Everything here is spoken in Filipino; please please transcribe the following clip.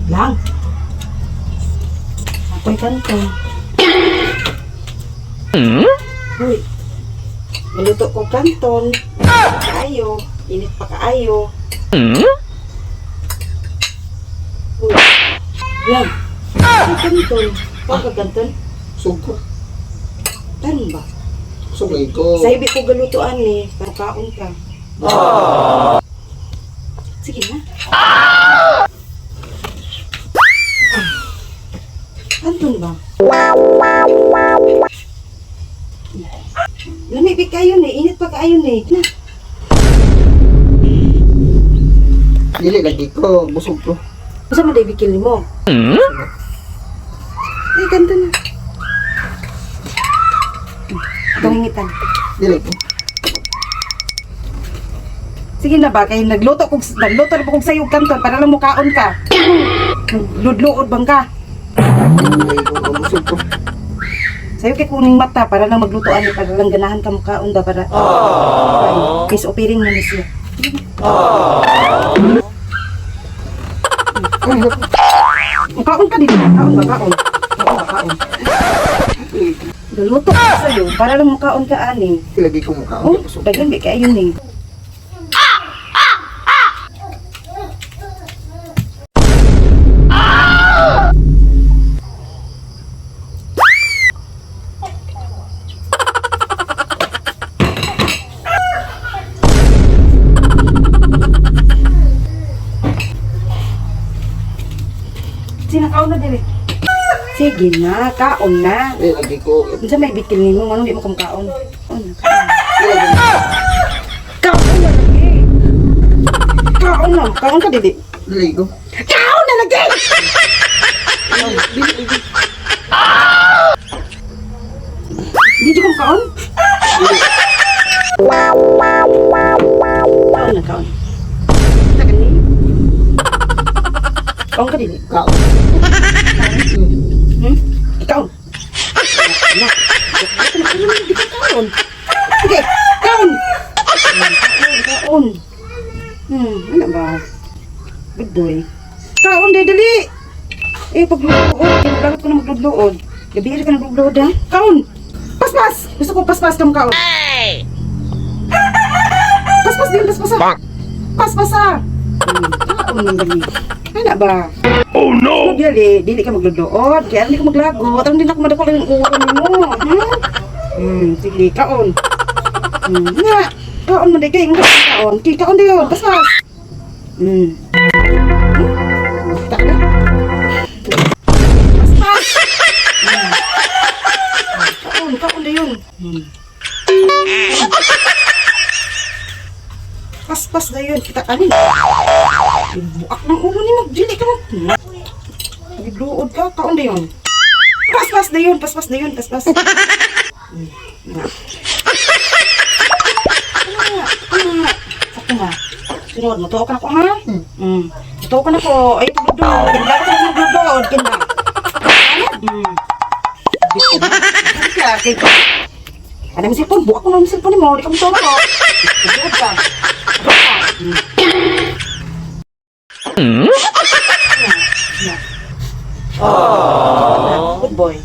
Lang. Ako'y kanto. Uy. Niluto ko kanton. Kaayo. Init pa kaayo. Uy. Lang. Ako'y kanton. Huwag ka kanton. Suko. Tanon ba? Sugay ko. Sa ibi ko galutuan ni. Para kaon ka. Sige na. Kanton ba? Lamig kayo ni. Init pa kayo ni. Na. Dili lagi ko. Busog ko. Masa mo dahi bikil mo? Ay, kanto na. Tungingitan. Dili ko. Sige na ba, kaya nagluto na po kong sayog kanton para lang mukaon ka. Ludluod bang ka? Dili ko. Busog ko. Sayo kay kuning mata para lang maglutoan para lang ganahan ka mukaon da para. Case opiring na ni siya. Mukaon ka dito. Kaon ba, kaon? Kaon ba, kaon? Galuto ko sa'yo para lang mukaon ka ani. Lagi ko mukha. Oh, dagan ba kayo ni? Sinakaon na dili. Sige na, kaon na. Dili lagi ko. Unsa may bikil nimo, manong di mo kumkaon. Kaon na, Dili lagi ko. kaon na lagi. Kaon na, kaon ka dili. Dili ko. Kaon na lagi. Dili lagi. Di jud kong kaon. Kaon na, kaon. Tagan ni. Kaon ka dili. Kaon. Kaon. Na. Di ka kaon. Sige, kaon. Kaon. Ano ba? Good boy. Kaon, dali. Eh, pagluod. Bakit ko na magluluod? Gabi ka nagluluod, ha? Kaon. Paspas. Gusto ko paspas kang kaon. Paspas din, paspas, ha? Paspas, ha? Kaon ng dali. Ano ba? Oh no! Dili ka magluluod. Kaya hindi ka maglagot. Ang hindi na ako madakol yung uwan mo. Sige, kaon. Nga. Kaon mo di kayo. Kaon. Kaon di yun. Paspas. Kita ka na. Paspas. Kaon di yun. Paspas na yun. Kita ka na. Buak ng ulo ni mo. Dili ka mo. Nagluod ka. Kaon di yun. Paspas na yun. Paspas na yun. Paspas. Sakto nga. Sunod, matuwa ka na ko, ha? Matuwa ka na ko. Ay, pagludod. Wala ka na magludod. Kanda. Ano yung cellphone? Buka ko na yung cellphone mo. Di ka matuwa ko. Magludod ka. Good boy.